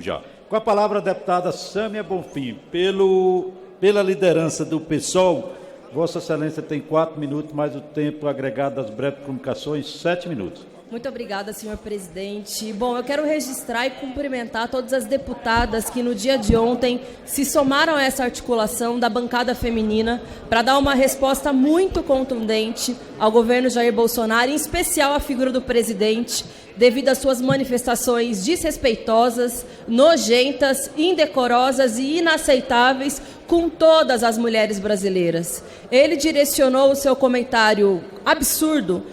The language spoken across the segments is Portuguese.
Já. Com a palavra a deputada Sâmia Bonfim, pela liderança do PSOL, Vossa Excelência tem 4 minutos, mais o tempo agregado das breves comunicações, 7 minutos. Muito obrigada, senhor presidente. Bom, eu quero registrar e cumprimentar todas as deputadas que no dia de ontem se somaram a essa articulação da bancada feminina para dar uma resposta muito contundente ao governo Jair Bolsonaro, em especial à figura do presidente, devido às suas manifestações desrespeitosas, nojentas, indecorosas e inaceitáveis com todas as mulheres brasileiras. Ele direcionou o seu comentário absurdo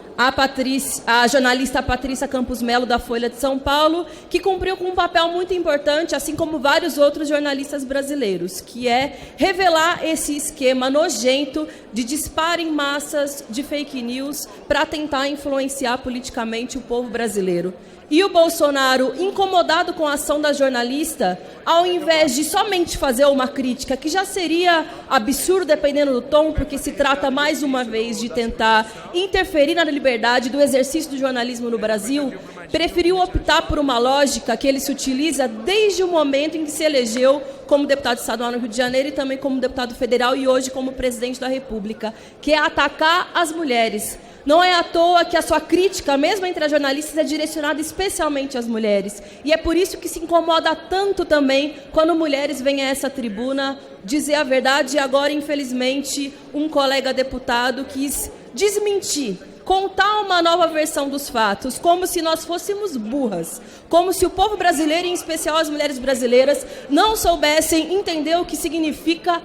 à jornalista Patrícia Campos Melo, da Folha de São Paulo, que cumpriu com um papel muito importante, assim como vários outros jornalistas brasileiros, que é revelar esse esquema nojento de disparo em massas de fake news para tentar influenciar politicamente o povo brasileiro. E o Bolsonaro, incomodado com a ação da jornalista, ao invés de somente fazer uma crítica, que já seria absurdo dependendo do tom, porque se trata mais uma vez de tentar interferir na liberdade do exercício do jornalismo no Brasil, preferiu optar por uma lógica que ele se utiliza desde o momento em que se elegeu como deputado estadual no Rio de Janeiro e também como deputado federal e hoje como presidente da República, que é atacar as mulheres. Não é à toa que a sua crítica, mesmo entre as jornalistas, é direcionada especialmente às mulheres. E é por isso que se incomoda tanto também quando mulheres vêm a essa tribuna dizer a verdade. E agora, infelizmente, um colega deputado quis desmentir, contar uma nova versão dos fatos, como se nós fôssemos burras, como se o povo brasileiro, em especial as mulheres brasileiras, não soubessem entender o que significa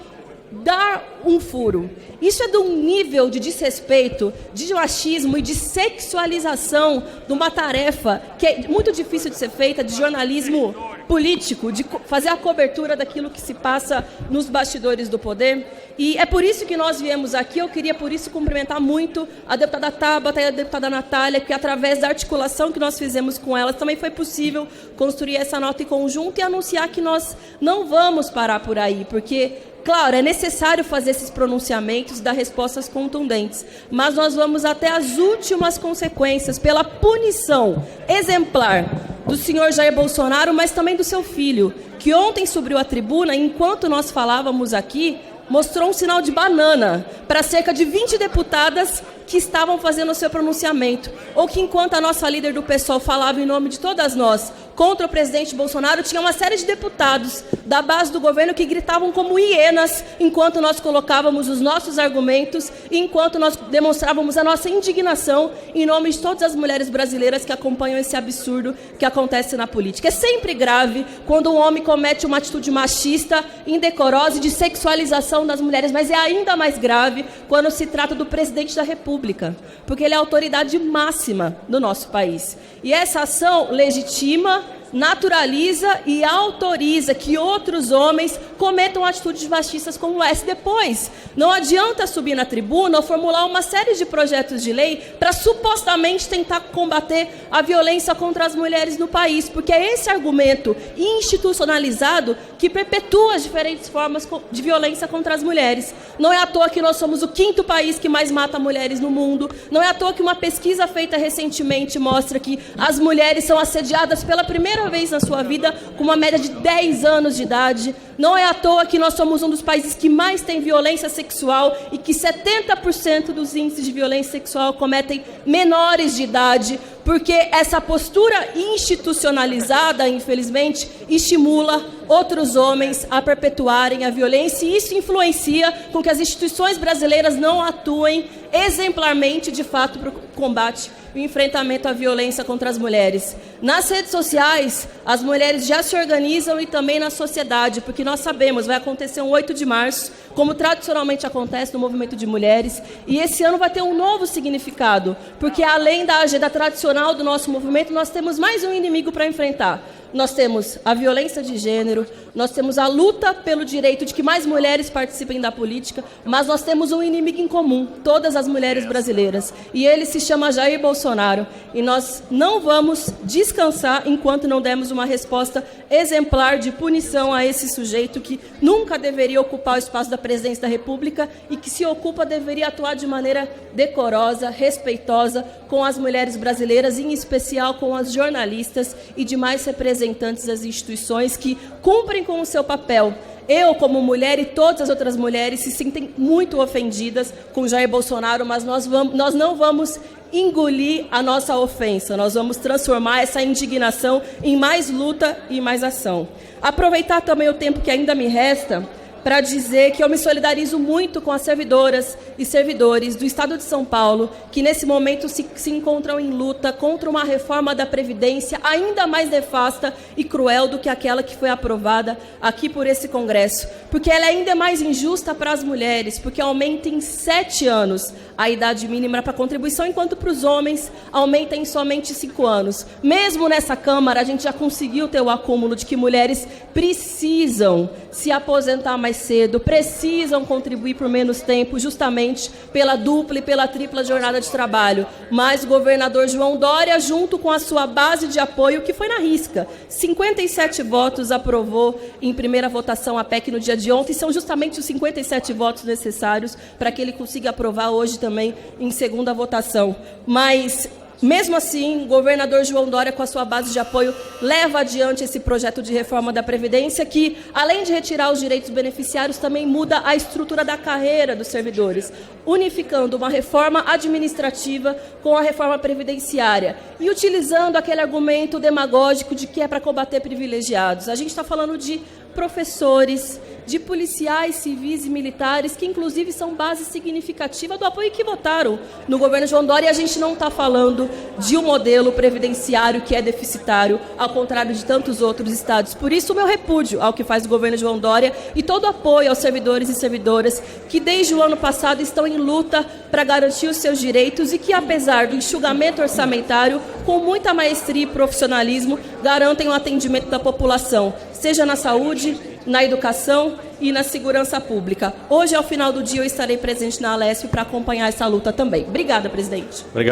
dar um furo. Isso é de um nível de desrespeito, de machismo e de sexualização de uma tarefa que é muito difícil de ser feita, de jornalismo político, de fazer a cobertura daquilo que se passa nos bastidores do poder. E é por isso que nós viemos aqui. Eu queria, por isso, cumprimentar muito a deputada Tabata e a deputada Natália, que através da articulação que nós fizemos com elas, também foi possível construir essa nota em conjunto e anunciar que nós não vamos parar por aí, porque, claro, é necessário fazer esses pronunciamentos e dar respostas contundentes, mas nós vamos até as últimas consequências pela punição exemplar do senhor Jair Bolsonaro, mas também do seu filho, que ontem subiu à tribuna, enquanto nós falávamos aqui, mostrou um sinal de banana para cerca de 20 deputadas que estavam fazendo o seu pronunciamento, ou que enquanto a nossa líder do PSOL falava em nome de todas nós contra o presidente Bolsonaro, tinha uma série de deputados da base do governo que gritavam como hienas enquanto nós colocávamos os nossos argumentos e enquanto nós demonstrávamos a nossa indignação em nome de todas as mulheres brasileiras que acompanham esse absurdo que acontece na política. É sempre grave quando um homem comete uma atitude machista, indecorosa e de sexualização das mulheres, mas é ainda mais grave quando se trata do presidente da República, porque ele é a autoridade máxima do nosso país. E essa ação legitima, naturaliza e autoriza que outros homens cometam atitudes machistas como essa. Depois, não adianta subir na tribuna ou formular uma série de projetos de lei para supostamente tentar combater a violência contra as mulheres no país, porque é esse argumento institucionalizado que perpetua as diferentes formas de violência contra as mulheres. Não é à toa que nós somos o 5º país que mais mata mulheres no mundo. Não é à toa que uma pesquisa feita recentemente mostra que as mulheres são assediadas pela primeira vez na sua vida com uma média de 10 anos de idade. Não é à toa que nós somos um dos países que mais tem violência sexual e que 70% dos índices de violência sexual cometem menores de idade, porque essa postura institucionalizada, infelizmente, estimula outros homens a perpetuarem a violência e isso influencia com que as instituições brasileiras não atuem exemplarmente, de fato, para o combate e o enfrentamento à violência contra as mulheres. Nas redes sociais, as mulheres já se organizam e também na sociedade, porque nós sabemos, vai acontecer um 8 de março, como tradicionalmente acontece no movimento de mulheres, e esse ano vai ter um novo significado, porque além da agenda tradicional do nosso movimento, nós temos mais um inimigo para enfrentar. Nós temos a violência de gênero, nós temos a luta pelo direito de que mais mulheres participem da política, mas nós temos um inimigo em comum, todas as mulheres brasileiras, e ele se chama Jair Bolsonaro, e nós não vamos descansar enquanto não dermos uma resposta exemplar de punição a esse sujeito que nunca deveria ocupar o espaço da presidência da República e que, se ocupa, deveria atuar de maneira decorosa, respeitosa com as mulheres brasileiras, em especial com as jornalistas e demais representantes representantes das instituições que cumprem com o seu papel. Eu, como mulher, e todas as outras mulheres se sentem muito ofendidas com Jair Bolsonaro, mas nós não vamos engolir a nossa ofensa. Nós vamos transformar essa indignação em mais luta e mais ação. Aproveitar também o tempo que ainda me resta para dizer que eu me solidarizo muito com as servidoras e servidores do Estado de São Paulo, que nesse momento se encontram em luta contra uma reforma da Previdência ainda mais nefasta e cruel do que aquela que foi aprovada aqui por esse Congresso. Porque ela ainda é mais injusta para as mulheres, porque aumenta em 7 anos a idade mínima para contribuição, enquanto para os homens aumenta em somente 5 anos. Mesmo nessa Câmara, a gente já conseguiu ter o acúmulo de que mulheres precisam se aposentar mais cedo, precisam contribuir por menos tempo, justamente pela dupla e pela tripla jornada de trabalho. Mas o governador João Dória, junto com a sua base de apoio, que foi na risca, 57 votos aprovou em primeira votação a PEC no dia de ontem, são justamente os 57 votos necessários para que ele consiga aprovar hoje também em segunda votação. Mas mesmo assim, o governador João Dória, com a sua base de apoio, leva adiante esse projeto de reforma da Previdência que, além de retirar os direitos beneficiários, também muda a estrutura da carreira dos servidores, unificando uma reforma administrativa com a reforma previdenciária e utilizando aquele argumento demagógico de que é para combater privilegiados. A gente está falando de professores, de policiais civis e militares, que inclusive são base significativa do apoio que votaram no governo João Dória, e a gente não está falando de um modelo previdenciário que é deficitário, ao contrário de tantos outros estados. Por isso, o meu repúdio ao que faz o governo João Dória e todo o apoio aos servidores e servidoras que desde o ano passado estão em luta para garantir os seus direitos e que, apesar do enxugamento orçamentário, com muita maestria e profissionalismo, garantem o atendimento da população, seja na saúde, na educação e na segurança pública. Hoje, ao final do dia, eu estarei presente na Alesp para acompanhar essa luta também. Obrigada, presidente. Obrigado.